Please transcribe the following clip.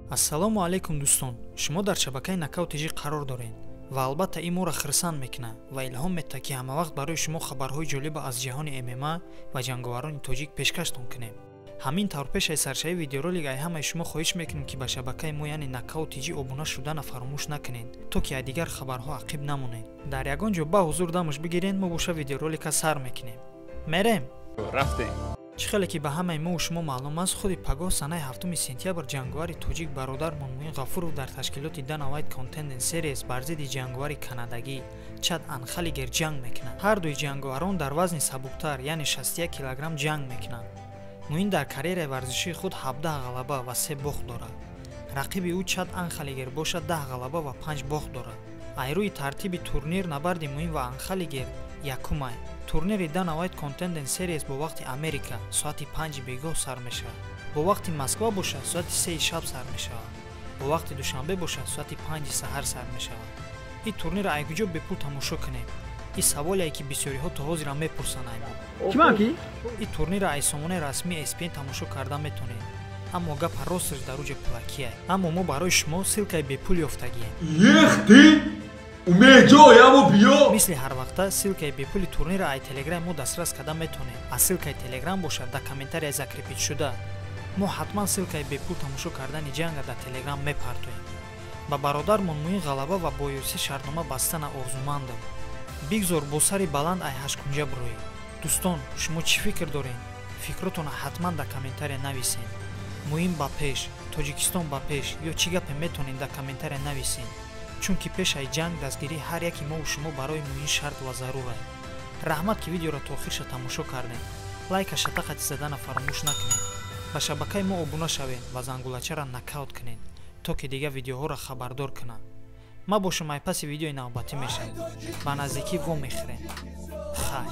ассалому алайкум дӯстон, шумо дар шабакаи Knockout TV қарор доред ва албатта ин моро хирсанд мекунад ва илҳом метавад ки ҳамавақт барои шумо хабарҳои ҷолиба аз ҷаҳони ММА ва ҷанговарони тоҷик пешкаштон кунем. ҳамин тавр пеш аз саршавии видеоролик ай ҳамаи шумо хоҳиш мекунем ки ба шабакаи мо яъне Knockout TV обуна шудана фаромӯш накунед, то ки аз дигар хабарҳо ақиб намонед. дар ягон ҷо ба ҳузур дамуш бигиред, мо боша видеоролика сар мекунем. мерем рафтем. чӣ хеле ки ба ҳамаи мо шумо маълум аст, худи пагоҳ санаи 7 сентябр ҷанговари тоҷик бародармон Муин Ғафуров дар ташкилоти Dana White Contending Series бар зидди ҷанговари канадагӣ Чад Анхалигер ҷанг мекунад. ҳар дуи ҷанговарон дар вазни сабуктар яъне 61 кг ҷанг мекунанд. Муин дар карьераи варзишии худ 17 ғалаба ва 3 бохт дорад. рақиби ӯ Чад Анхалигер бошад 10 ғалаба ва 5 бохт дорад. айрӯи тартиби турнир набарди Муин ва Анхалигер якумай. турнири Dana White Contending Series бо вақти Америка соати 5 бегоҳ сар мешавад. бо вақти Москва бошад соати 3 шаб сар мешавад. бо вақти Душанбе бошад соати 5 саҳар сар мешавад. ин турнирро ай куҷо бепул тамошо кунем? ин саволе ки бисёриҳо то ҳозира мепурсанд. ин турнирро аз сомонаи расмии ESPN тамошо карда метонед. аммо гапа росташ дар уҷа пулакия. аммо мо барои шумо ссилкаи бепул ёфтагием. мисли ҳар вақта ссилкаи бепули турнира ай телеграм мо дастрас карда метонед. аз ссилкаи телеграм бошад дар комментария закрепитшуда. мо ҳатман ссилкаи бепул тамошо кардани ҷанга дар телеграм мепартоем. ба бародармон Муин ғалаба ва бо UFC шартнома бастана орзумандам. бигзор бо сари баланд ай ҳашкунҷа бироед. дӯстон, шумо чӣ фикр доред? фикротонро ҳатман дар комментария нависед. Муин ба пеш, Тоҷикистон ба пеш ё чӣ гапе метонед дар комментария нависед. чунки пеш аз ҷанг дастгирии ҳар яки мо шумо барои Муин шарт ва зарур аст. раҳмат ки видеоро то охирша тамошо кардем. лайка шатақати задана фаромӯш накунед. ба шабакаи мо обуна шавед ва зангулачаро накаут кунед, то ки дигар видеоҳоро хабардор кунад. ма бо шумо паси видеои навбатӣ мешавем. ба наздикӣ во мехӯрем. Хай.